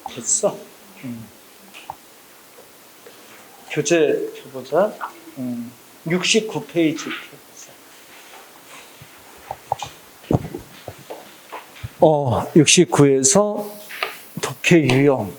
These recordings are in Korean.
됐어. 교재 펴보자. 69페이지 펴보자. 69에서 독해 유형.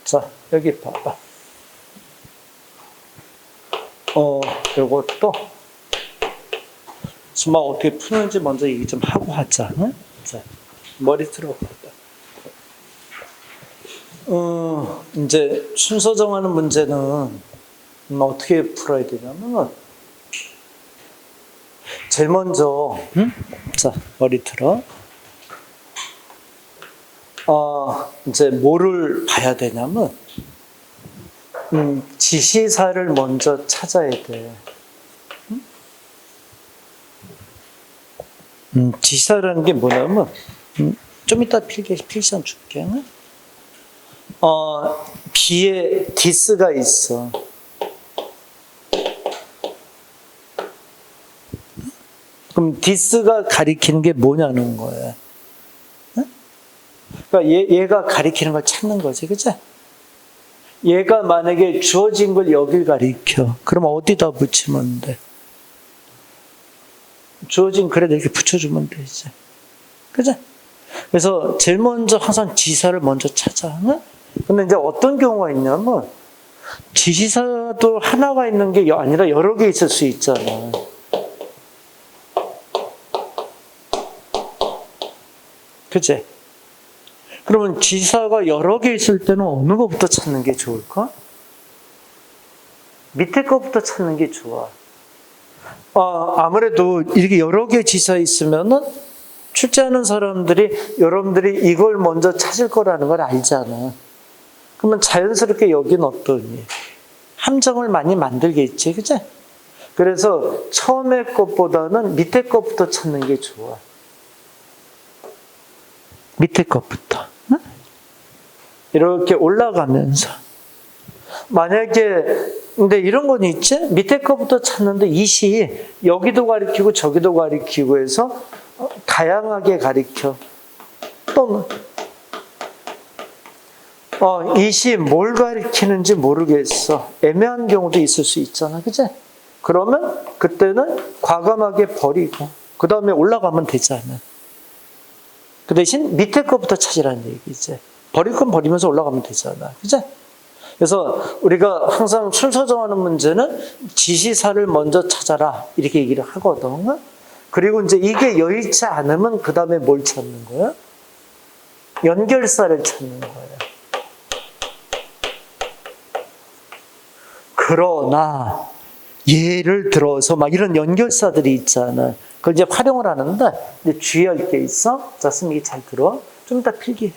자, 여기 봐봐. 요것도 수마 어떻게 푸는지 먼저 얘기 좀 하고 하자. 응? 자, 머리 들어봐봐. 이제 순서 정하는 문제는 어떻게 풀어야 되냐면, 제일 먼저, 자, 머리 들어. 이제 뭐를 봐야 되냐면, 지시사를 먼저 찾아야 돼. 지시사라는 게 뭐냐면, 좀 이따 필기시험 줄게. B에 this가 있어. 그럼 this가 가리키는 게 뭐냐는 거야. 그러니까 얘가 가리키는 걸 찾는 거지, 그치? 얘가 만약에 주어진 걸 여길 가리켜. 그럼 어디다 붙이면 돼? 주어진 글에 이렇게 붙여주면 되지. 그치? 그래서 제일 먼저 항상 지시사를 먼저 찾아. 응? 근데 이제 어떤 경우가 있냐면, 지시사도 하나가 있는 게 아니라 여러 개 있을 수 있잖아. 그치? 그러면 지시사가 여러 개 있을 때는 어느 것부터 찾는 게 좋을까? 밑에 것부터 찾는 게 좋아. 아무래도 이렇게 여러 개 지시사 있으면은 출제하는 사람들이 여러분들이 이걸 먼저 찾을 거라는 걸 알잖아. 그러면 자연스럽게 여긴 어떠니? 함정을 많이 만들겠지, 그치? 그래서 처음에 것보다는 밑에 것부터 찾는 게 좋아. 밑에 것부터. 응? 이렇게 올라가면서. 만약에, 근데 이런 건 있지? 밑에 것부터 찾는데 이 시 여기도 가리키고 저기도 가리키고 해서 다양하게 가리켜. 또는, 이 시 뭘 가리키는지 모르겠어. 애매한 경우도 있을 수 있잖아. 그치? 그러면 그때는 과감하게 버리고, 그 다음에 올라가면 되잖아. 그 대신 밑에 것부터 찾으라는 얘기지. 버릴 건 버리면서 올라가면 되잖아. 그치? 그래서 우리가 항상 순서 정하는 문제는 지시사를 먼저 찾아라. 이렇게 얘기를 하거든. 그리고 이제 이게 여의치 않으면 그 다음에 뭘 찾는 거야? 연결사를 찾는 거야. 그러나 예를 들어서 막 이런 연결사들이 있잖아. 그걸 이제 활용을 하는데 근데 주의할 게 있어. 자, 선생님이 잘 들어. 좀 이따 필기해.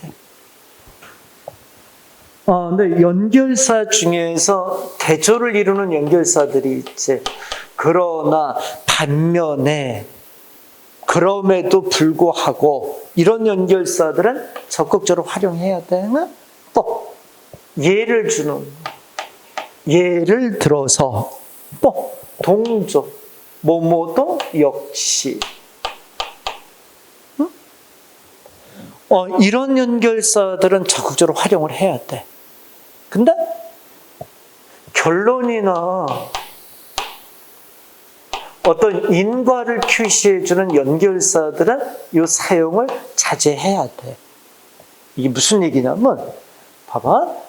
근데 연결사 중에서 대조를 이루는 연결사들이 있지. 그러나 반면에 그럼에도 불구하고 이런 연결사들은 적극적으로 활용해야 돼. 또 예를 주는 예를 들어서 또 동조 뭐뭐도 역시 이런 연결사들은 적극적으로 활용을 해야 돼. 근데 결론이나 어떤 인과를 표시해주는 연결사들은 이 사용을 자제해야 돼. 이게 무슨 얘기냐면 봐봐.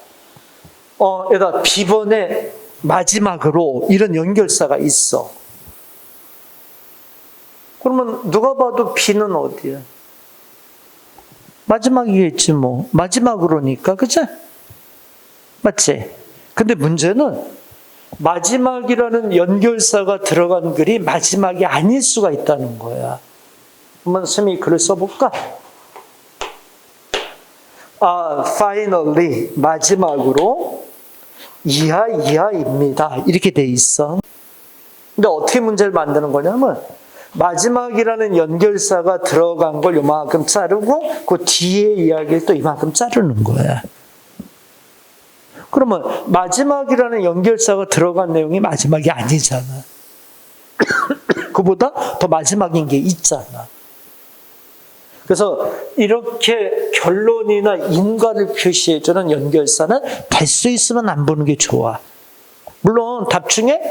여기다 B번에 마지막으로 이런 연결사가 있어. 그러면 누가 봐도 B는 어디야? 마지막이겠지 뭐. 마지막으로니까, 그치? 맞지? 근데 문제는 마지막이라는 연결사가 들어간 글이 마지막이 아닐 수가 있다는 거야. 한번 선생님이 글을 써볼까? finally, 마지막으로 이하입니다. 이렇게 돼 있어. 근데 어떻게 문제를 만드는 거냐면 마지막이라는 연결사가 들어간 걸 요만큼 자르고 그 뒤에 이야기를 또 이만큼 자르는 거야. 그러면 마지막이라는 연결사가 들어간 내용이 마지막이 아니잖아. 그보다 더 마지막인 게 있잖아. 그래서 이렇게 결론이나 인과를 표시해주는 연결사는 될 수 있으면 안 보는 게 좋아. 물론 답 중에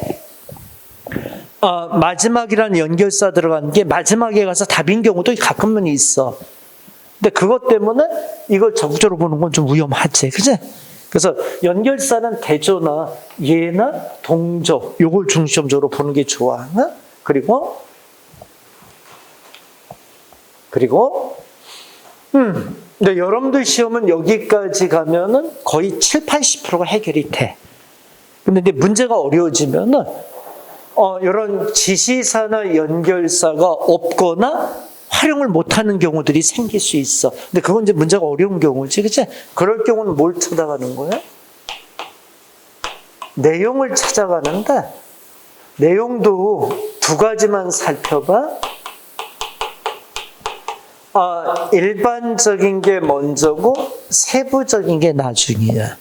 마지막이라는 연결사 들어간 게 마지막에 가서 답인 경우도 가끔은 있어. 근데 그것 때문에 이걸 적극적으로 보는 건 좀 위험하지. 그치? 그래서 연결사는 대조나 예나 동조 요걸 중점적으로 보는 게 좋아. 그리고 근데 여러분들 시험은 여기까지 가면은 거의 7, 80%가 해결이 돼. 근데 이제 문제가 어려워지면은 이런 지시사나 연결사가 없거나 활용을 못하는 경우들이 생길 수 있어. 근데 그건 이제 문제가 어려운 경우지, 그치? 그럴 경우는 뭘 찾아가는 거야? 내용을 찾아가는데 내용도 두 가지만 살펴봐. 일반적인 게 먼저고 세부적인 게 나중이야.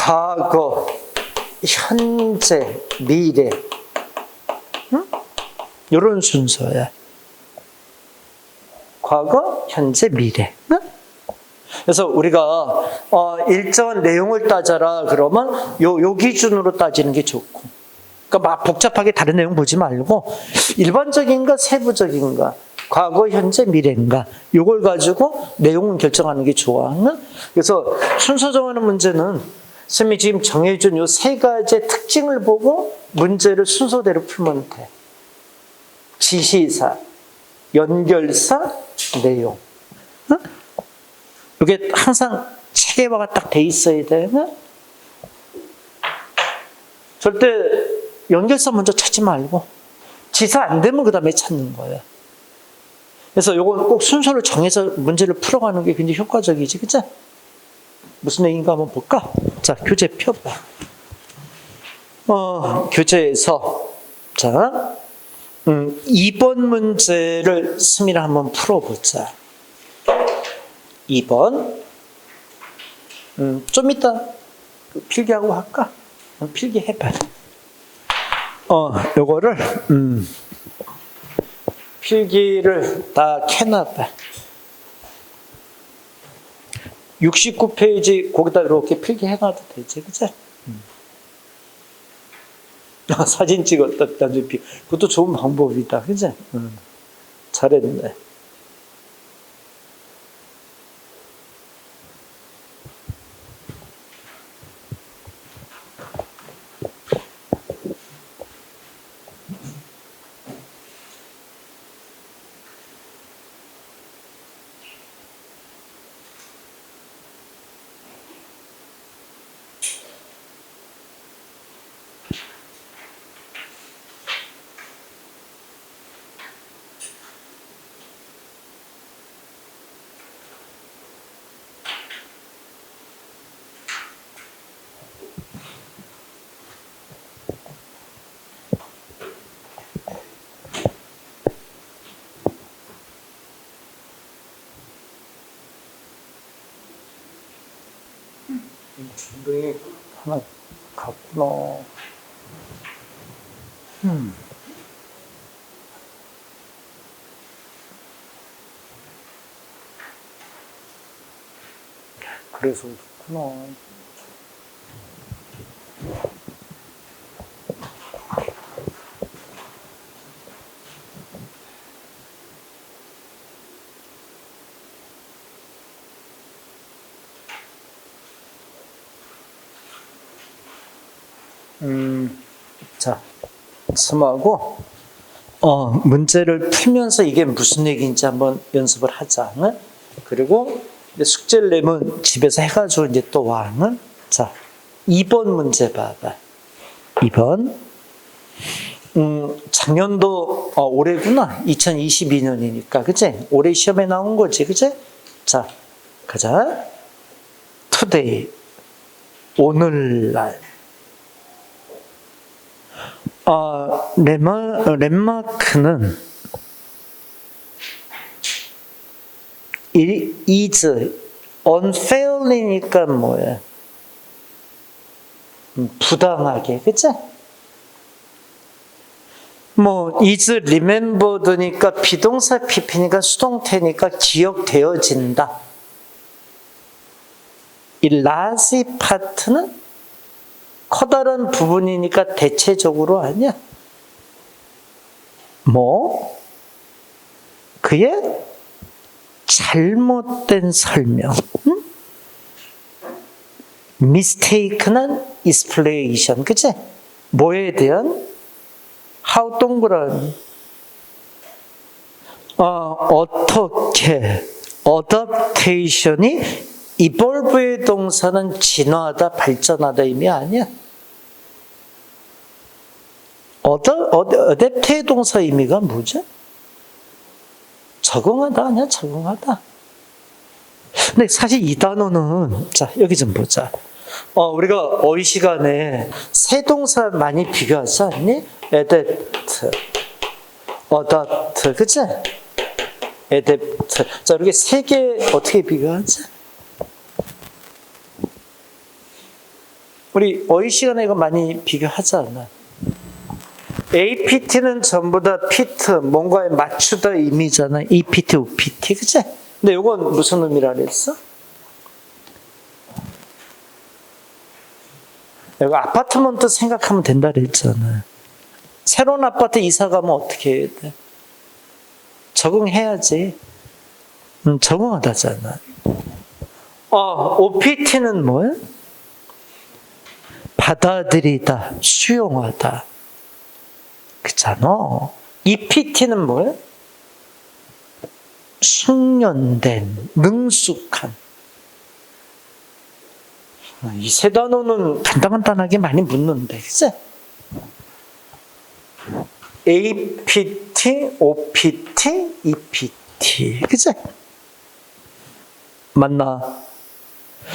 과거, 현재, 미래. 응? 이런 순서야. 과거, 현재, 미래. 응? 그래서 우리가 일정한 내용을 따져라 그러면 요 기준으로 따지는 게 좋고, 그러니까 막 복잡하게 다른 내용 보지 말고 일반적인가 세부적인가, 과거, 현재, 미래인가, 요걸 가지고 내용을 결정하는 게 좋아. 그래서 순서 정하는 문제는 선생님이 지금 정해준 요 세 가지의 특징을 보고 문제를 순서대로 풀면 돼. 지시사, 연결사, 내용. 이게 항상 체계화가 딱 돼 있어야 돼. 절대 연결사 먼저 찾지 말고 지사 안 되면 그 다음에 찾는 거예요. 그래서 요건 꼭 순서를 정해서 문제를 풀어가는 게 굉장히 효과적이지, 그치? 무슨 얘기인가 한번 볼까? 자, 교재 펴봐. 교재에서 자, 2번 문제를 스미랑 한번 풀어보자. 2번. 좀 이따 필기하고 할까? 필기해봐. 요거를, 필기를 다 캐놔봐. 69페이지 거기다 이렇게 필기해놔도 되지, 그치? 사진 찍었다. 그것도 좋은 방법이다, 그치? 잘했네. 중동이 하나 갔구나. 그래서 그렇구나. 자, 스마하고 문제를 풀면서 이게 무슨 얘기인지 한번 연습을 하자. 응? 그리고 숙제를 내면 집에서 해가지고 이제 또 와. 응? 자, 2번 문제 봐봐. 2번. 작년도 올해구나. 2022년이니까, 그치? 올해 시험에 나온 거지, 그치? 자, 가자. today, 오늘날. 렘마크는 is unfairly니까 뭐야? 부당하게, 그치? 뭐 is remembered니까 비동사 PP니까 수동태니까 기억되어진다. 이 large part는 커다란 부분이니까 대체적으로 아니야. 뭐 그의 잘못된 설명, mistaken한 explanation, 그치? 뭐에 대한? how 동그라미. 어떻게 adaptation이 evolve의 동사는 진화하다, 발전하다 의미 아니야. adapt의 동사 의미가 뭐죠? 적응하다 아니야, 적응하다. 근데 사실 이 단어는, 자, 여기 좀 보자. 우리가 어휘 시간에 세 동사 많이 비교하지 않니? adapt, adapt, 그치? adapt. 자, 이렇게 세 개 어떻게 비교하지? 우리 어휘 시간에 이거 많이 비교하잖아. APT는 전부 다 fit, 뭔가에 맞추다 의미잖아. EPT, OPT, 그치? 근데 이건 무슨 의미라 그랬어? 이거 아파트먼트 생각하면 된다 그랬잖아. 새로운 아파트 이사 가면 어떻게 해야 돼? 적응해야지. 적응하다잖아. OPT는 뭐야? 받아들이다, 수용하다. 그렇잖아. EPT는 뭐야? 숙련된, 능숙한. 이 세 단어는 간단하게 많이 묻는데, 그치? APT, OPT, EPT, 그치? 맞나?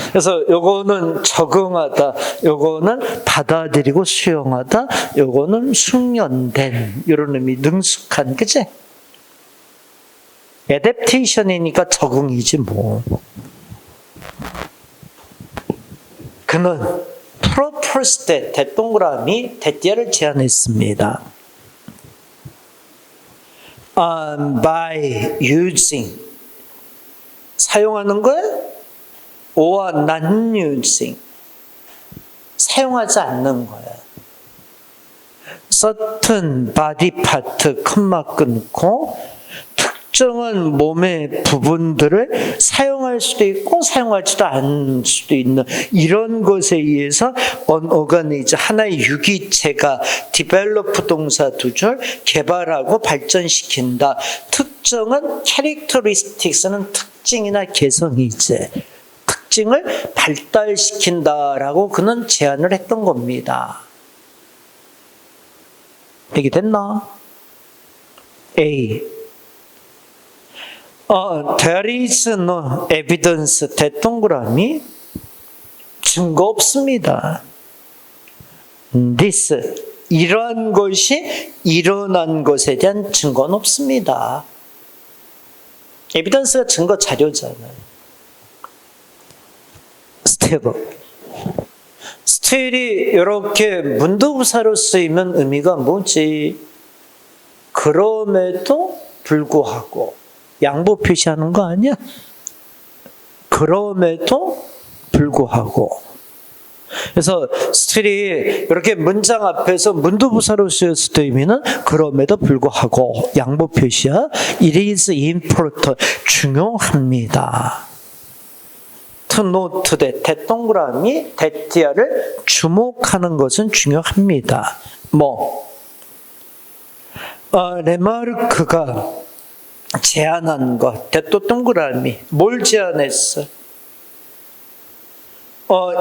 그래서 요거는 적응하다, 요거는 받아들이고 수용하다, 요거는 숙련된, 이런 의미, 능숙한, 그치? 애댑테이션이니까 적응이지 뭐. 그는 프로포스 때 대동그라미 대띠아를 제안했습니다. by using 사용하는 거야? or not using 사용하지 않는 거야. certain body part 컴마 끊고 특정한 몸의 부분들을 사용할 수도 있고 사용하지도 않을 수도 있는 이런 것에 의해서 어가니즘 하나의 유기체가 develop 동사 두 줄 개발하고 발전시킨다. 특정한 characteristics는 특징이나 개성이지. 특징을 발달시킨다라고 그는 제안을 했던 겁니다. 얘기됐나? A. There is no evidence 대동그라미 증거 없습니다. This 이러한 것이 일어난 것에 대한 증거는 없습니다. 에비던스가 증거 자료잖아요. 스틸이 이렇게 문도부사로 쓰이면 의미가 뭐지? 그럼에도 불구하고 양보 표시하는 거 아니야? 그럼에도 불구하고. 그래서 스틸이 이렇게 문장 앞에서 문도부사로 쓰였을 때 의미는 그럼에도 불구하고 양보 표시야. It is important. 중요합니다. To note that 대동그라미 대띠아를 주목하는 것은 중요합니다. 레마르크가 제안한 것, 대또 동그라미, 뭘 제안했어?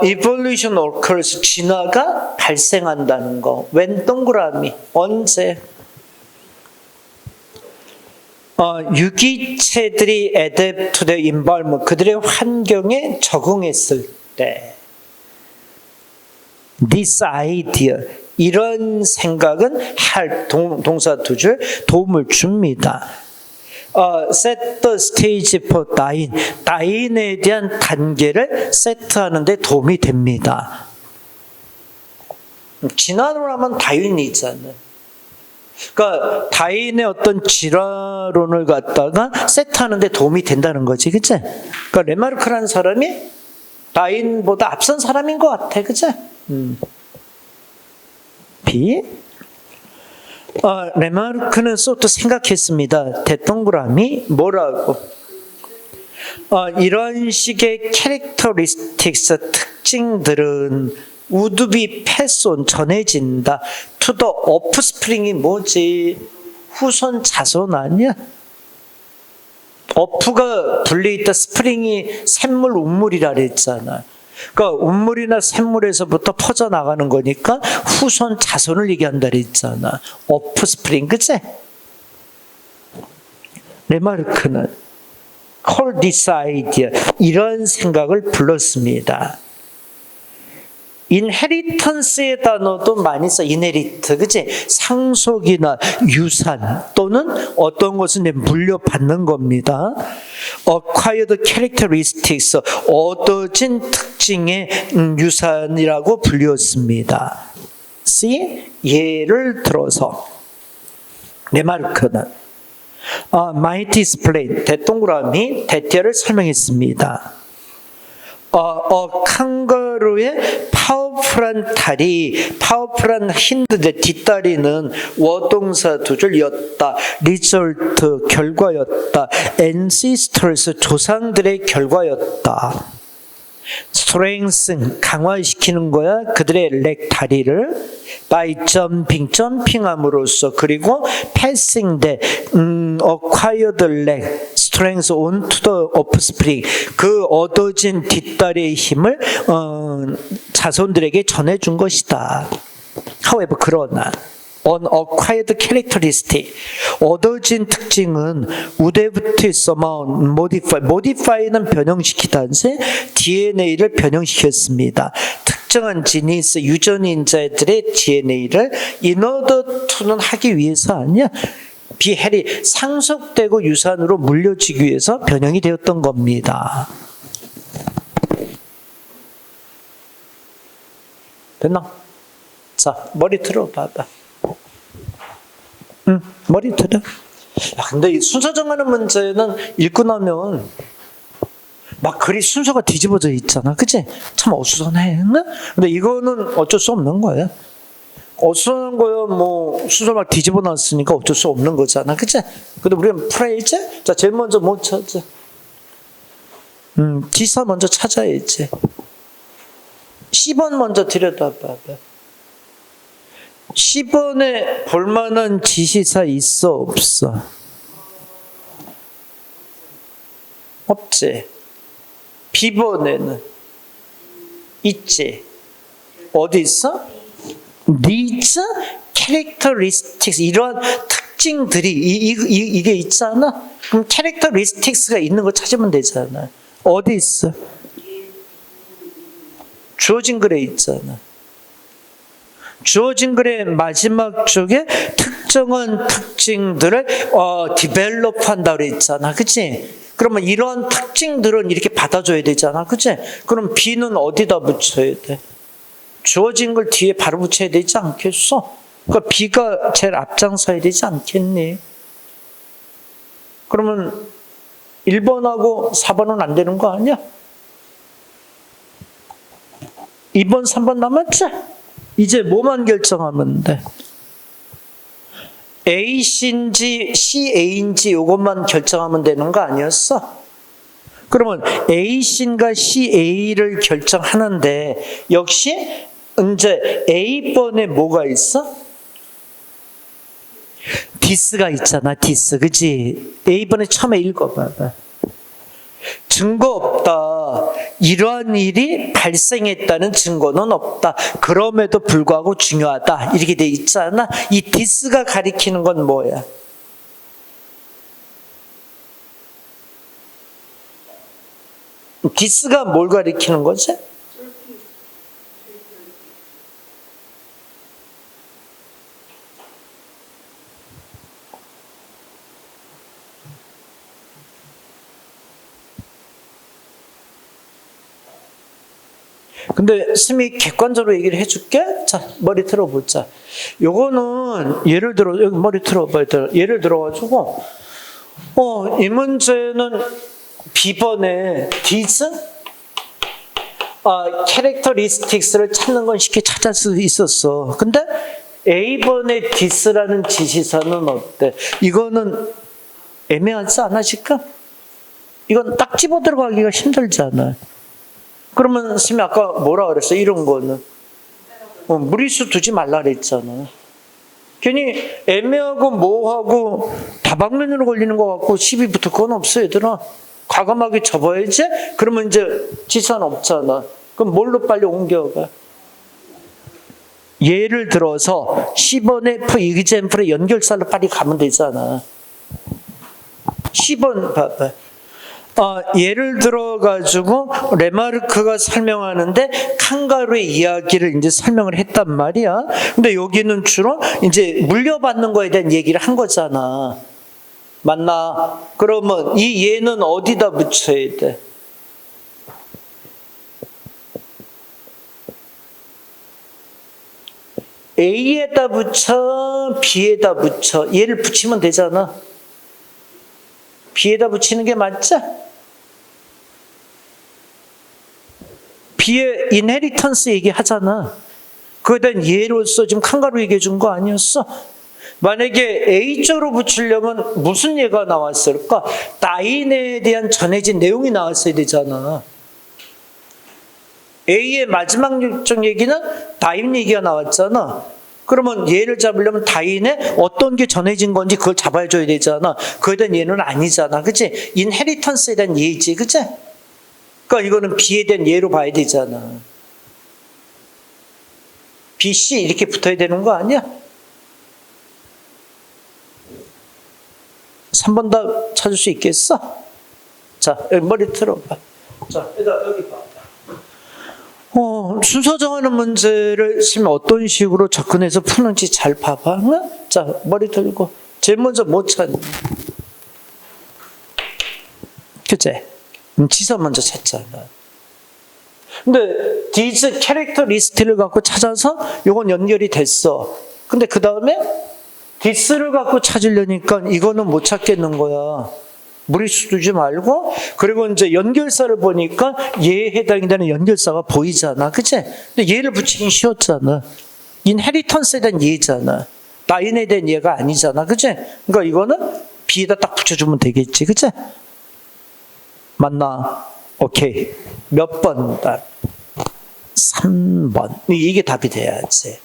evolution occurs, 진화가 발생한다는 거. when 동그라미, 언제? 유기체들이 adapt to the environment, 그들의 환경에 적응했을 때. This idea, 이런 생각은 동사 두 줄 도움을 줍니다. set the stage for dying. dying에 대한 단계를 세트하는 데 도움이 됩니다. 진화론 하면 다윈이 있잖아요. 그러니까 다윈의 어떤 진화론을 갖다가 세트하는 데 도움이 된다는 거지, 그치? 그러니까 레마르크라는 사람이 다윈보다 앞선 사람인 것 같아, 그치? B. 레마르크는 또 생각했습니다. 대동그라미 뭐라고? 이런 식의 캐릭터리스틱스 특징들은 would be pass on 전해진다. to the offspring이 뭐지? 후손 자손 아니야? off가 분리있다. spring이 샘물 운물이라 그랬잖아. 그러니까 운물이나 샘물에서부터 퍼져나가는 거니까 후손 자손을 얘기한다 그랬잖아. offspring, 그치? 레마르크는 call this idea, 이런 생각을 불렀습니다. inheritance의 단어도 많이 써. inherit, 그치? 상속이나 유산 또는 어떤 것은 물려받는 겁니다. acquired characteristics, 얻어진 특징의 유산이라고 불렸습니다. C. 예를 들어서 레마르크는 might explain, 대동그라미 대퇴를 설명했습니다. 칸가루의 파워풀한 다리, 파워풀한 힌드의 뒷다리는 원동사 두 줄이었다. result, 결과였다. ancestors, 조상들의 결과였다. strengthen, 강화시키는 거야. 그들의 leg, 다리를. by jumping, 점핑함으로써. 그리고 passing the acquired leg, strength onto the offspring, 그 얻어진 뒷다리의 힘을 자손들에게 전해준 것이다. However, 그러나 unacquired characteristic, 얻어진 특징은 would have to somehow modify, modify는 변형시키다는데 DNA를 변형시켰습니다. 특정한 지니스, 유전인자들의 DNA를 in order to는 하기 위해서 아니야. 비헬이 상속되고 유산으로 물려지기 위해서 변형이 되었던 겁니다. 됐나? 자, 머리 틀어봐봐. 머리 틀어. 야, 근데 이 순서 정하는 문제는 읽고 나면 막 글이 순서가 뒤집어져 있잖아. 그치? 참 어수선해. 근데 이거는 어쩔 수 없는 거야. 어수선한 거야. 뭐 순서 막 뒤집어 놨으니까 어쩔 수 없는 거잖아. 그치? 근데 우리는 풀어야지. 자, 제일 먼저 뭐 찾아? 지사 먼저 찾아야지. 10번 먼저 들여다봐봐. 10번에 볼만한 지시사 있어 없어? 없지. B번에는 있지. 어디 있어? needs, characteristics, 이러한 특징들이 이게 있잖아. 그럼 characteristics가 있는 거 찾으면 되잖아. 어디 있어? 주어진 글에 있잖아. 주어진 글의 마지막 쪽에 특정한 특징들을 디벨롭 한다고 그랬잖아. 그치? 그러면 이러한 특징들은 이렇게 받아줘야 되잖아. 그치? 그럼 B는 어디다 붙여야 돼? 주어진 걸 뒤에 바로 붙여야 되지 않겠어? 그러니까 B가 제일 앞장서야 되지 않겠니? 그러면 1번하고 4번은 안 되는 거 아니야? 2번, 3번 남았지? 이제 뭐만 결정하면 돼? A인지 CA인지 이것만 결정하면 되는 거 아니었어? 그러면 A신과 CA를 결정하는데 역시 이제 A번에 뭐가 있어? this가 있잖아. this, 그치? A번에 처음에 읽어봐봐. 증거 없다. 이러한 일이 발생했다는 증거는 없다. 그럼에도 불구하고 중요하다. 이렇게 돼 있잖아. 이 this가 가리키는 건 뭐야? this가 뭘 가리키는 거지? 근데 스미 객관적으로 얘기를 해줄게. 자, 머리 틀어보자. 요거는 예를 들어 여기 머리 틀어봐. 예를 들어가지고 이 문제는 B번에 these 캐릭터리스틱스를 찾는 건 쉽게 찾을 수 있었어. 근데 A번에 this라는 지시사는 어때? 이거는 애매하지 않아 지금? 이건 딱 집어 들어가기가 힘들잖아. 그러면 선생님이 아까 뭐라 그랬어? 이런 거는 무리수 두지 말라 그랬잖아. 괜히 애매하고 뭐하고 다방면으로 걸리는 것 같고 시비부터 그건 없어 얘들아. 과감하게 접어야지. 그러면 이제 지산 없잖아. 그럼 뭘로 빨리 옮겨가? 예를 들어서 10번의 for example의 연결사로 빨리 가면 되잖아. 10번 봐봐. 예를 들어가지고 레마르크가 설명하는데 칸가루의 이야기를 이제 설명을 했단 말이야. 근데 여기는 주로 이제 물려받는 거에 대한 얘기를 한 거잖아. 맞나? 그러면 이 예는 어디다 붙여야 돼? A에다 붙여, B에다 붙여. 얘를 붙이면 되잖아. B에다 붙이는 게 맞죠? B의 인헤리턴스 얘기하잖아. 그에 대한 예로서 지금 칸가루 얘기해 준 거 아니었어? 만약에 A조로 붙이려면 무슨 예가 나왔을까? 다인에 대한 전해진 내용이 나왔어야 되잖아. A의 마지막 일정 얘기는 다인 얘기가 나왔잖아. 그러면 예를 잡으려면 다인에 어떤 게 전해진 건지 그걸 잡아줘야 되잖아. 그에 대한 예는 아니잖아. 그치? 인헤리턴스에 대한 예지. 그치? 그러니까 이거는 B에 대한 예로 봐야 되잖아. B, C 이렇게 붙어야 되는 거 아니야? 3번 다 찾을 수 있겠어? 자, 여기 머리 틀어봐. 자, 여기 봐. 순서 정하는 문제를 쓰면 어떤 식으로 접근해서 푸는지 잘 봐봐. 응? 자, 머리 들고. 제일 먼저 뭐 찾니? 그제? 지서 먼저 찾잖아. 근데 these 캐릭터 리스트를 갖고 찾아서 이건 연결이 됐어. 근데 그 다음에 this를 갖고 찾으려니까 이거는 못 찾겠는 거야. 무리수 두지 말고, 그리고 이제 연결사를 보니까 얘에 해당이 되는 연결사가 보이잖아. 그치? 근데 얘를 붙이긴 쉬웠잖아. 인헤리턴스에 대한 예잖아. 다인에 대한 예가 아니잖아. 그치? 그러니까 이거는 B에다 딱 붙여주면 되겠지. 그치? 맞나? 오케이. 몇 번 답? 3번. 이게 답이 돼야지.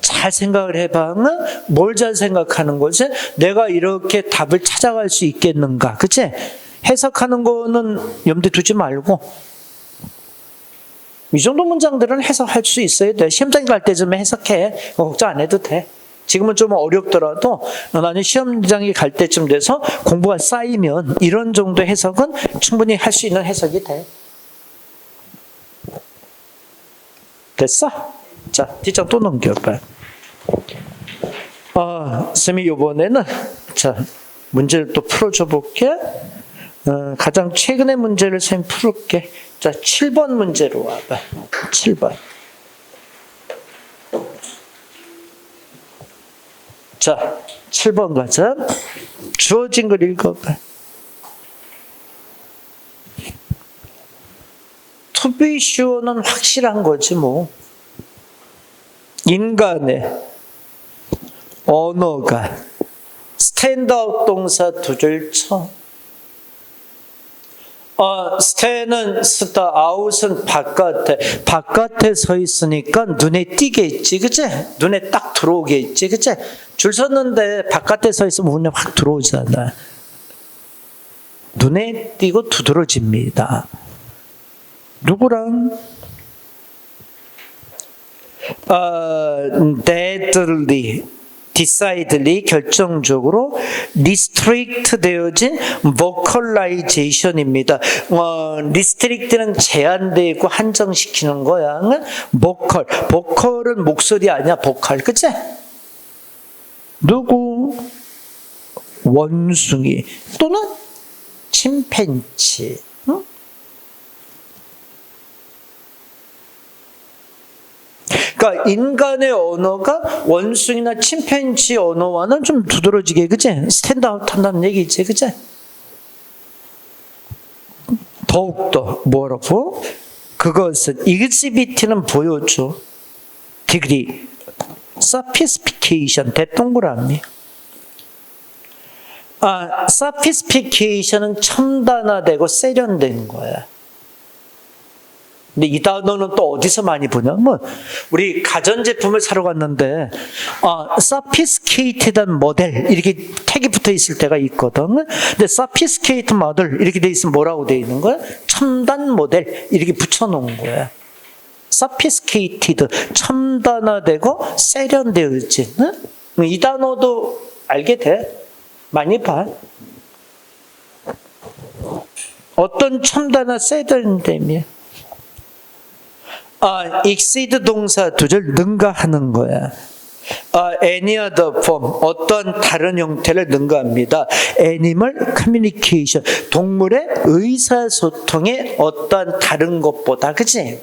잘 생각을 해봐. 뭘 잘 생각하는 거지? 내가 이렇게 답을 찾아갈 수 있겠는가? 그치? 해석하는 거는 염두에 두지 말고 이 정도 문장들은 해석할 수 있어야 돼. 시험장 갈 때쯤에 해석해. 걱정 안 해도 돼. 지금은 좀 어렵더라도 나는 시험장에 갈 때쯤 돼서 공부가 쌓이면 이런 정도 해석은 충분히 할 수 있는 해석이 돼. 됐어? 자, 뒷장 또 넘겨봐. 쌤이 이번에는 자, 문제를 또 풀어줘 볼게. 가장 최근의 문제를 쌤 풀을게. 자, 7번 문제로 와봐. 7번. 자, 7번 가자. 주어진 걸 읽어봐. To be sure는 확실한 거지 뭐. 인간의 언어가 스탠드아웃 동사 두 줄 쳐. 스탠은 스타, 아웃은 바깥에 서 있으니까 눈에 띄겠지, 그치? 눈에 딱 들어오겠지, 그치? 줄 섰는데 바깥에 서 있으면 눈에 확 들어오잖아. 눈에 띄고 두드러집니다. 누구랑? decidedly 결정적으로 restrict 되어진 vocalization입니다. restrict는 제한되고 한정시키는 거야. 보컬은 목소리 아니야, 보컬. 그치? 누구? 원숭이 또는 침팬지. 응? 그러니까 인간의 언어가 원숭이나 침팬지 언어와는 좀 두드러지게, 그치? 스탠드아웃 한다는 얘기지, 그치? 더욱더 뭐라고? 그것은 exhibit는 보여줘. degree, sophistication, 대동그라미. sophistication은 첨단화되고 세련된 거야. 근데 이 단어는 또 어디서 많이 보냐면, 우리 가전제품을 사러 갔는데, sophisticated한 모델, 이렇게 택이 붙어 있을 때가 있거든. 근데 sophisticated 모델, 이렇게 돼 있으면 뭐라고 돼 있는 거야? 첨단 모델, 이렇게 붙여놓은 거야. sophisticated, 첨단화되고 세련되어진. 이 단어도 알게 돼. 많이 봐. 어떤 첨단화 세련됨이야. exceed 동사 두 줄 능가하는 거야. any other form, 어떤 다른 형태를 능가합니다. animal communication, 동물의 의사소통의 어떠한 다른 것보다, 그치?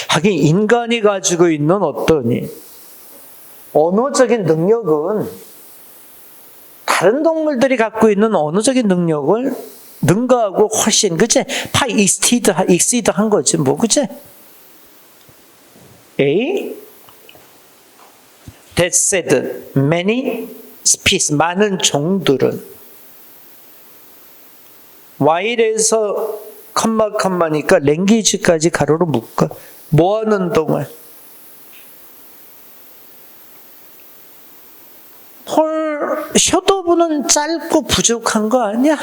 하긴 인간이 가지고 있는 어떤 언어적인 능력은 다른 동물들이 갖고 있는 언어적인 능력을 능가하고 훨씬, 그치? exceed 한 거지, 뭐, 그치? A, that said, many species, 많은 종들은. while에서 컴마니까 language까지 가로로 묶어. 뭐 하는 동안? 셔도부는 짧고 부족한 거 아니야?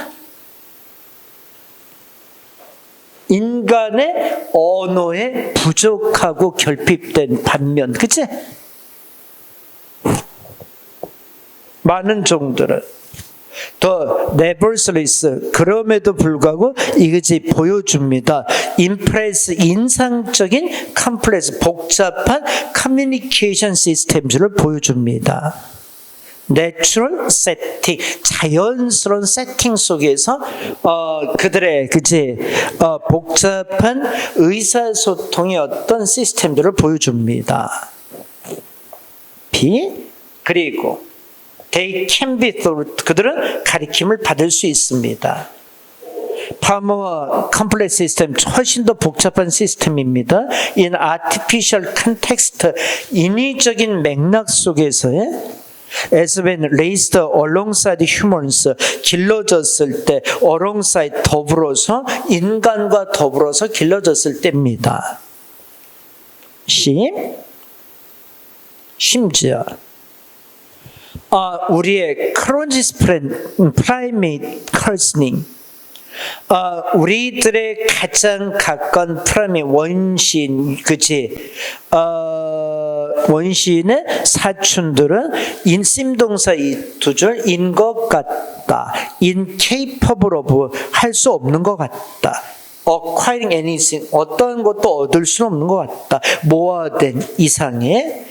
인간의 언어에 부족하고 결핍된 반면, 그치? 많은 종들은 더 nevertheless, 그럼에도 불구하고 이것이 보여줍니다. impress, 인상적인 complex, 복잡한 커뮤니케이션 시스템들을 보여줍니다. 내추럴 세팅, 자연스러운 세팅 속에서 그들의 복잡한 의사소통의 어떤 시스템들을 보여줍니다. B, 그리고 they can be taught, 그들은 가르침을 받을 수 있습니다. 파머와 컴플렉스 시스템, 훨씬 더 복잡한 시스템입니다. in artificial context, 인위적인 맥락 속에서의 as when raised alongside humans, 길러졌을 때, alongside, 더불어서, 인간과 더불어서 길러졌을 때입니다. 심지어 우리의 크론지스 프라이메이트 커스닝, 우리들의 가장 가까운 프라이메이트 원시인, 그치? 원시인의 사촌들은 인심동사 이 두 줄, 인 것 같다, incapable of, 할 수 없는 것 같다, acquiring anything, 어떤 것도 얻을 수 없는 것 같다, 모아된 이상의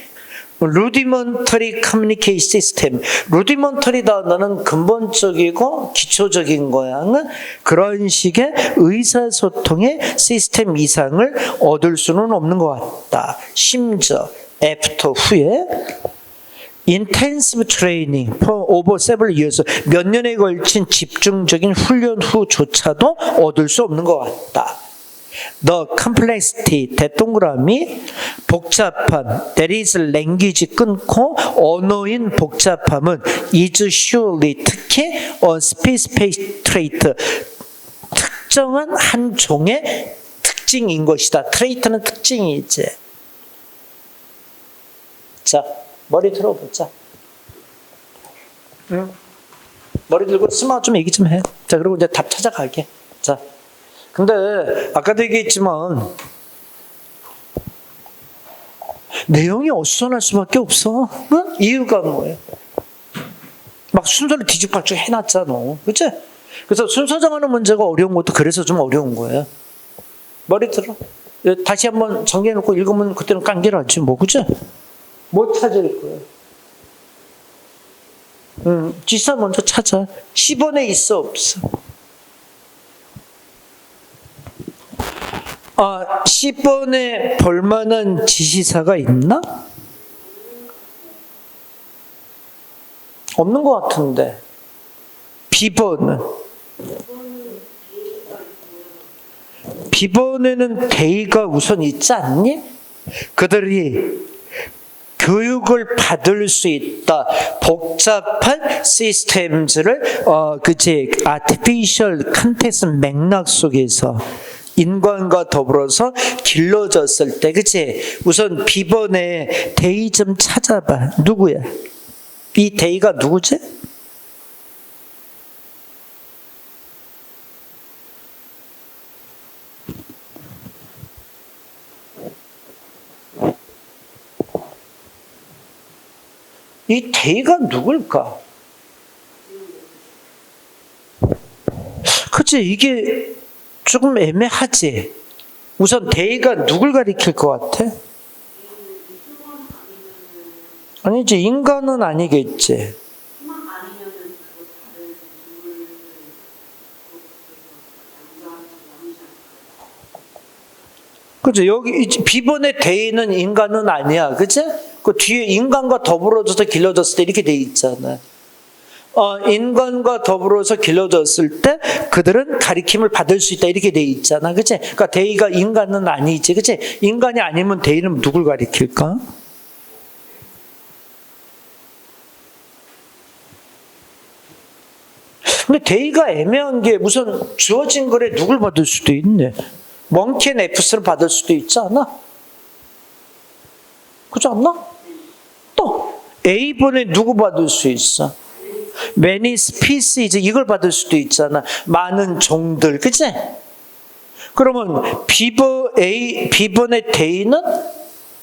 rudimentary communication system, rudimentary 단어는 근본적이고 기초적인 거야는 그런 식의 의사소통의 시스템 이상을 얻을 수는 없는 것 같다. 심지어 after, 후에 intensive training for over several years, 몇 년에 걸친 집중적인 훈련 후조차도 얻을 수 없는 것 같다. The complexity, 대동그라미, 복잡함, there is language 끊고 언어인 복잡함은 is surely, 특히 a specific trait, 특정한 한 종의 특징인 것이다. 트레이트는 특징이지. 자, 머리 들어보자. 머리 들고 스마 좀 얘기 좀 해. 자, 그리고 이제 답 찾아갈게. 자. 근데 아까도 얘기했지만 내용이 어수선할 수밖에 없어. 응? 이유가 뭐예요? 막 순서를 뒤죽박죽 해놨잖아. 그치? 그래서 순서 정하는 문제가 어려운 것도 그래서 좀 어려운 거예요. 머리 들어. 다시 한번 정리해놓고 읽으면 그때는 깡기라지 뭐, 그치? 뭐 찾을 거예요? 지시사 먼저 찾아. 10번에 있어 없어? 10번에 볼만한 지시사가 있나? 없는 것 같은데. B번에는 대의가 우선 있지 않니? 그들이 교육을 받을 수 있다. 복잡한 시스템즈를 그치 아티피셜 컨텍스트 맥락 속에서 인간과 더불어서 길러졌을 때, 그치? 우선 B번에 대의 좀 찾아봐. 누구야? 이 대의가 누구지? 이 대의가 누굴까? 그치? 이게 조금 애매하지? 우선 대의가 누굴 가리킬 것 같아? 아니지, 인간은 아니겠지. 그치? 여기 B번의 대의는 인간은 아니야. 그치? 그 뒤에 인간과 더불어져서 길러졌을 때 이렇게 돼 있잖아. 인간과 더불어서 길러졌을 때 그들은 가리킴을 받을 수 있다 이렇게 돼 있잖아. 그치? 그러니까 대의가 인간은 아니지. 그치? 인간이 아니면 대의는 누굴 가리킬까? 근데 대의가 애매한 게 우선 주어진 글에 누굴 받을 수도 있네. 멍킨 F스를 받을 수도 있지 않아? 그렇지 않나? 또 A번에 누구 받을 수 있어? Many species 이걸 받을 수도 있잖아. 많은 종들, 그치? 그러면 B번의 대의는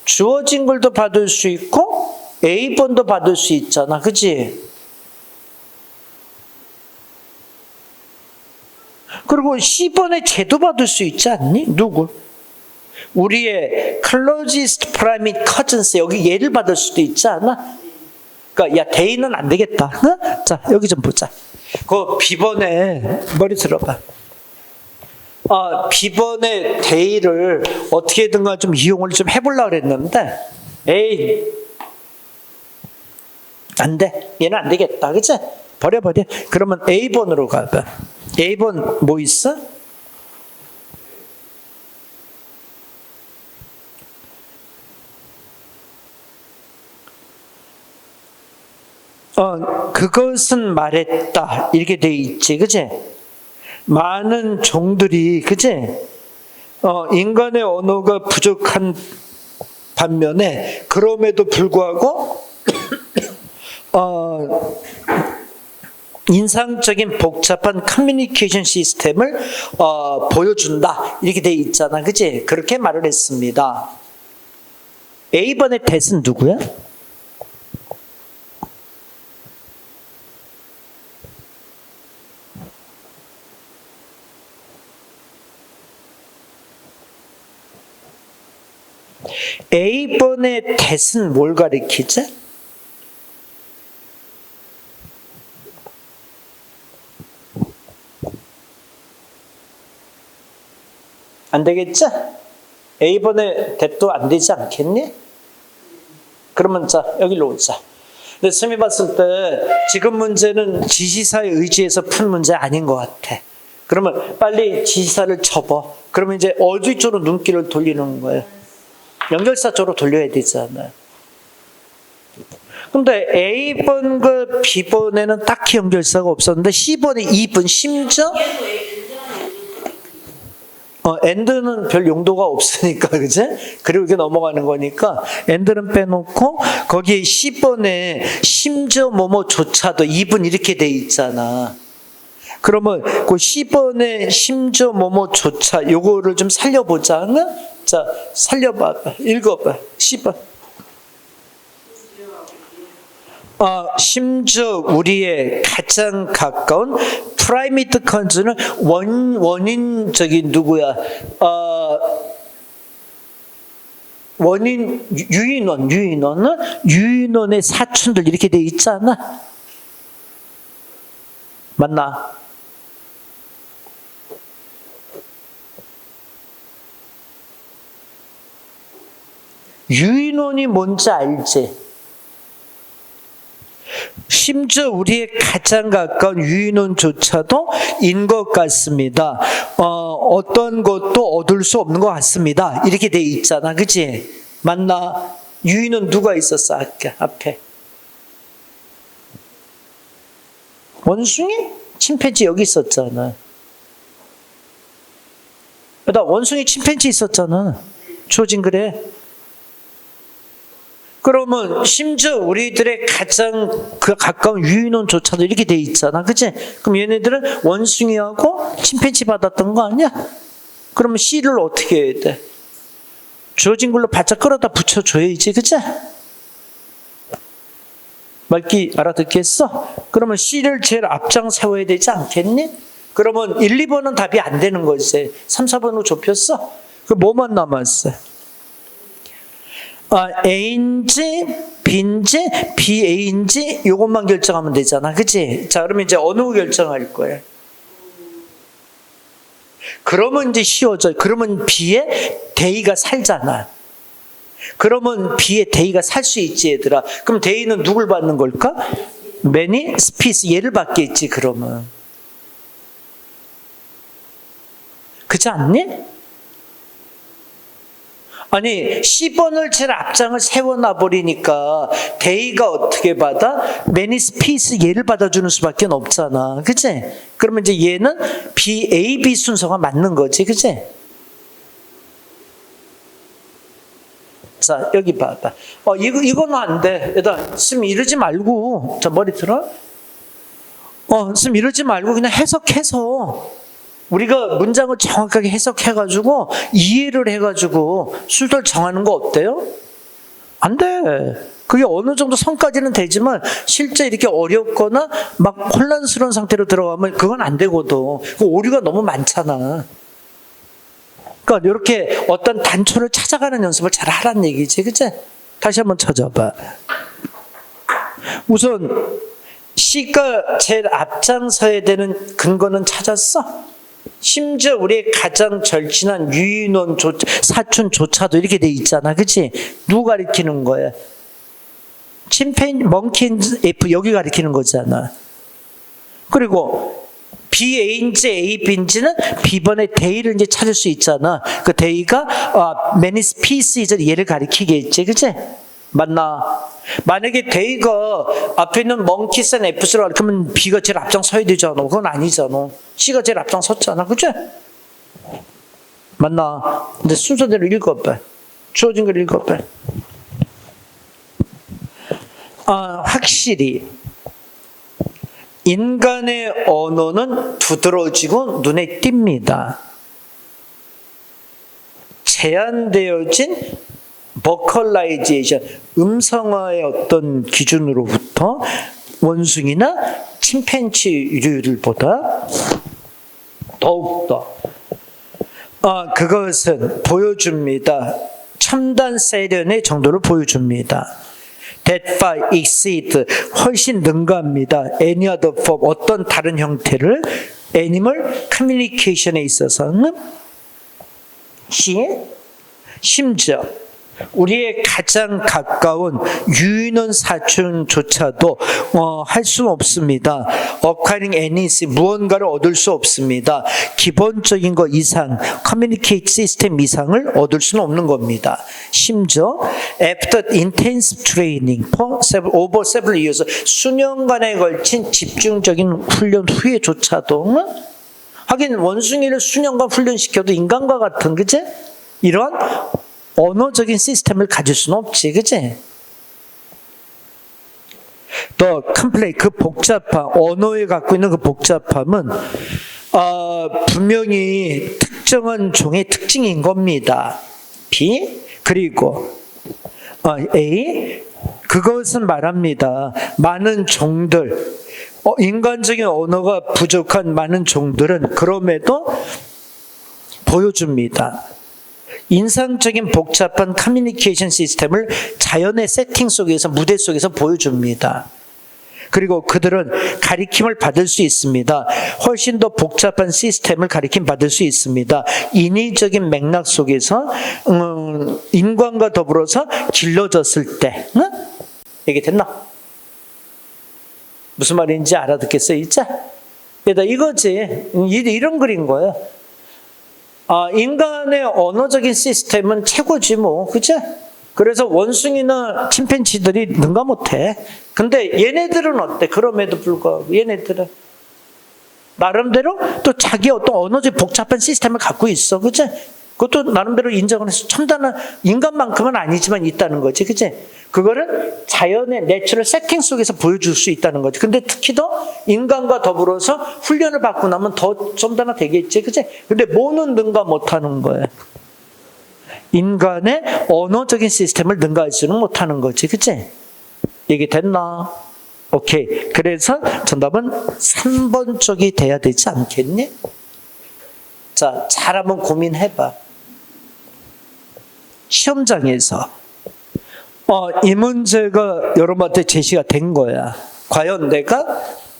주어진 글도 받을 수 있고 A번도 받을 수 있잖아, 그치? 그리고 C번의 쟤도 받을 수 있지 않니? 누구? 우리의 closest primate cousins 여기 얘를 받을 수도 있지 않아? 그러니까 야 대의는 안 되겠다. 응? 자 여기 좀 보자. 그 B번에 머리 들어봐. B번의 대의를 어떻게든가 좀 이용을 좀 해보려고 그랬는데 에이 안 돼. 얘는 안 되겠다. 그치? 버려. 그러면 A번으로 가봐. A번 뭐 있어? 그것은 말했다 이렇게 돼 있지, 그치? 많은 종들이, 그치? 인간의 언어가 부족한 반면에 그럼에도 불구하고 인상적인 복잡한 커뮤니케이션 시스템을 보여준다 이렇게 돼 있잖아, 그치? 그렇게 말을 했습니다. A번의 대은 누구야? A번의 대은 뭘 가리키지? 안 되겠지? A번의 대도 안 되지 않겠니? 그러면 자 여기로 오자. 근데 쌤이 봤을 때 지금 문제는 지시사에 의지해서 푼 문제 아닌 것 같아. 그러면 빨리 지시사를 접어. 그러면 이제 어디 쪽으로 눈길을 돌리는 거예요? 연결사 쪽으로 돌려야 되잖아요. 근데 A번과 B번에는 딱히 연결사가 없었는데 C번에 2번 심지어 엔드는 별 용도가 없으니까, 그지? 그리고 이렇게 넘어가는 거니까, 엔드는 빼놓고, 거기에 C번에 심지어 뭐뭐조차도 2번 이렇게 돼 있잖아. 그러면 그 C번에 심지어 뭐뭐조차 요거를 좀 살려보자. 자, 살려봐. 읽어봐. C번. 심지어 우리의 가장 가까운 프라이메이트 컨즈는 원인 누구야? 원인 유인원의 사촌들 이렇게 돼 있잖아. 맞나? 유인원이 뭔지 알지? 심지어 우리의 가장 가까운 유인원조차도 인 것 같습니다. 어떤 것도 얻을 수 없는 것 같습니다. 이렇게 돼 있잖아, 그치? 맞나? 유인원 누가 있었어, 아까 앞에? 원숭이? 침팬지 여기 있었잖아. 나 원숭이 침팬지 있었잖아. 주어진 그래. 그러면 심지어 우리들의 가장 가까운 유인원조차도 이렇게 돼 있잖아, 그치? 그럼 얘네들은 원숭이하고 침팬지 받았던 거 아니야? 그러면 C를 어떻게 해야 돼? 주어진 걸로 바짝 끌어다 붙여줘야지, 그치? 말기 알아듣겠어? 그러면 C를 제일 앞장 세워야 되지 않겠니? 그러면 1, 2번은 답이 안 되는 거지. 3, 4번으로 좁혔어? 그럼 뭐만 남았어? A인지 B인지 BA인지 이것만 결정하면 되잖아, 그치? 자, 그러면 이제 어느 거 결정할 거야? 그러면 이제 쉬워져. 그러면 B에 대의가 살잖아. 그러면 B에 대의가 살 수 있지, 얘들아. 그럼 대의는 누굴 받는 걸까? many species, 얘를 받겠지, 그러면. 그렇지 않니? 아니, C번을 제일 앞장을 세워놔버리니까 대의가 어떻게 받아? many species 얘를 받아주는 수밖에 없잖아, 그치? 그러면 이제 얘는 B, A, B 순서가 맞는 거지, 그치? 자, 여기 봐봐. 이거는 안 돼. 얘들아, 쌤 이러지 말고. 자, 머리 들어. 쌤 이러지 말고 그냥 해석해서. 우리가 문장을 정확하게 해석해가지고 이해를 해가지고 순서를 정하는 거 어때요? 안 돼. 그게 어느 정도 선까지는 되지만 실제 이렇게 어렵거나 막 혼란스러운 상태로 들어가면 그건 안 되거든. 그 오류가 너무 많잖아. 그러니까 이렇게 어떤 단초를 찾아가는 연습을 잘 하라는 얘기지, 그치? 다시 한번 찾아봐. 우선 C가 제일 앞장서야 되는 근거는 찾았어? 심지어 우리의 가장 절친한 유인원 사촌조차도 이렇게 돼 있잖아, 그치? 누구 가리키는 거야? 침팬지, 멍키인지 F 여기 가리키는 거잖아. 그리고 B, A인지 A, B인지는 B번의 대의를 이제 찾을 수 있잖아. 그 대의가 many species 얘를 가리키겠지, 그치? 맞나? 만약에 대의가 앞에 있는 monkeys and Fs를 가리키면 B가 제일 앞장 서야 되잖아. 그건 아니잖아. C가 제일 앞장 섰잖아, 그치? 맞나? 근데 순서대로 읽어봐. 주어진 걸 읽어봐. 확실히 인간의 언어는 두드러지고 눈에 띕니다. 제한되어진 버컬라이제이션, 음성화의 어떤 기준으로부터 원숭이나 침팬지류들보다 더욱더 그것은 보여줍니다. 첨단 세련의 정도를 보여줍니다. That far exceed, 훨씬 능가합니다. Any other form, 어떤 다른 형태를 animal communication에 있어서는 심지어 우리의 가장 가까운 유인원 사촌조차도 할 수 없습니다. Acquiring anything, 무언가를 얻을 수 없습니다. 기본적인 것 이상, communicate 시스템 이상을 얻을 수는 없는 겁니다. 심지어 after intensive training over several years, 수년간에 걸친 집중적인 훈련 후에조차도 하긴 원숭이를 수년간 훈련시켜도 인간과 같은, 그치? 이런 언어적인 시스템을 가질 수는 없지, 그치? 더 컴플레이, 그 복잡함, 언어에 갖고 있는 그 복잡함은 분명히 특정한 종의 특징인 겁니다. B, 그리고 A, 그것은 말합니다. 많은 종들, 인간적인 언어가 부족한 많은 종들은 그럼에도 보여줍니다. 인상적인 복잡한 커뮤니케이션 시스템을 자연의 세팅 속에서, 무대 속에서 보여줍니다. 그리고 그들은 가리킴을 받을 수 있습니다. 훨씬 더 복잡한 시스템을 가리킴 받을 수 있습니다. 인위적인 맥락 속에서 인간과 더불어서 길러졌을 때. 응? 얘기 됐나? 무슨 말인지 알아듣겠어요, 이제? 이거지. 이런 글인 거예요. 인간의 언어적인 시스템은 최고지 뭐, 그치? 그래서 원숭이나 침팬지들이 능가 못해. 근데 얘네들은 어때? 그럼에도 불구하고 얘네들은 나름대로 또 자기 어떤 언어적 복잡한 시스템을 갖고 있어, 그치? 그것도 나름대로 인정을 해서 첨단한 인간만큼은 아니지만 있다는 거지, 그치? 그거를 자연의 내추럴 세팅 속에서 보여줄 수 있다는 거지. 근데 특히 더 인간과 더불어서 훈련을 받고 나면 더 첨단화 되겠지, 그치? 근데 뭐는 능가 못하는 거야? 인간의 언어적인 시스템을 능가하지는 못하는 거지, 그치? 얘기 됐나? 오케이. 그래서 정답은 3번 쪽이 돼야 되지 않겠니? 자, 잘 한번 고민해봐. 시험장에서 이 문제가 여러분한테 제시가 된 거야. 과연 내가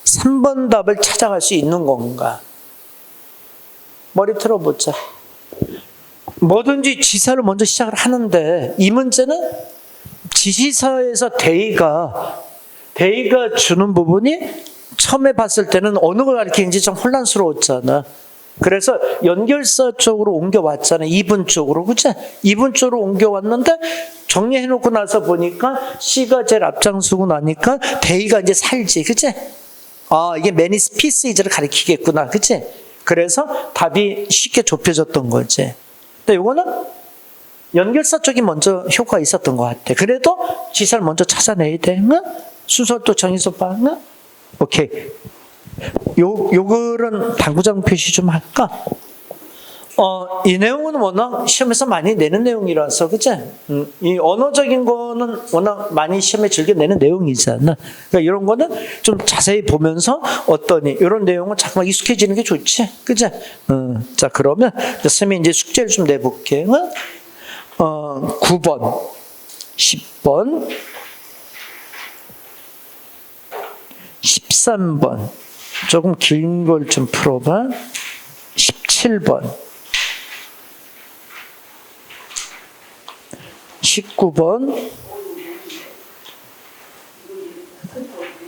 3번 답을 찾아갈 수 있는 건가? 머리 틀어보자. 뭐든지 지사를 먼저 시작을 하는데 이 문제는 지시사에서 대의가 주는 부분이 처음에 봤을 때는 어느 걸 가리키는지 좀 혼란스러웠잖아. 그래서 연결사 쪽으로 옮겨왔잖아. 2분 쪽으로, 그치? 2분 쪽으로 옮겨왔는데 정리해놓고 나서 보니까 C가 제일 앞장서고 나니까 대의가 이제 살지, 그치? 이게 many species를 가리키겠구나, 그치? 그래서 답이 쉽게 좁혀졌던 거지. 근데 이거는 연결사 쪽이 먼저 효과가 있었던 것 같아. 그래도 지사를 먼저 찾아내야 돼. 응? 순서도 정해서 봐. 응? 오케이. 요 글은 당구장 표시 좀 할까? 이 내용은 워낙 시험에서 많이 내는 내용이라서, 그치? 이 언어적인 거는 워낙 많이 시험에 즐겨 내는 내용이잖아. 그러니까 이런 거는 좀 자세히 보면서 어떠니? 이런 내용은 자꾸만 익숙해지는 게 좋지. 그치? 자, 그러면 선생님이 이제 숙제를 좀 내볼게. 9번, 10번, 13번. 조금 긴 걸 좀 풀어봐. 17번, 19번,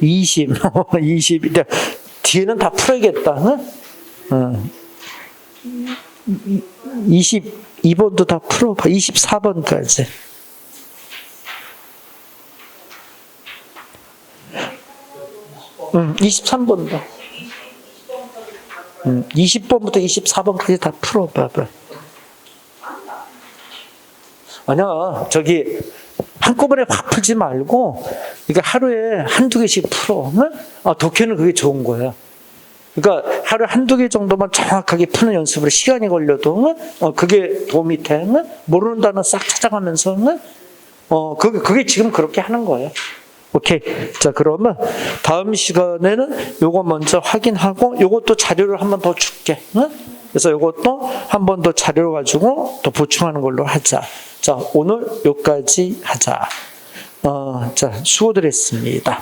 20, 20. 뒤에는 다 풀어야겠다. 응? 22번도 다 풀어봐. 24번까지. 23번도. 20번부터 24번까지 다 풀어봐봐. 아니야, 한꺼번에 확 풀지 말고, 이게 하루에 한두 개씩 풀어. 응? 독해는 그게 좋은 거야. 그러니까 하루에 한두 개 정도만 정확하게 푸는 연습으로 시간이 걸려도, 그게 도움이 돼. 응? 모르는 단어 싹 찾아가면서, 응? 그게 지금 그렇게 하는 거예요. 오케이. 자, 그러면 다음 시간에는 요거 먼저 확인하고 요것도 자료를 한 번 더 줄게. 응? 그래서 요것도 한 번 더 자료 가지고 또 보충하는 걸로 하자. 자, 오늘 요까지 하자. 자, 수고들 했습니다.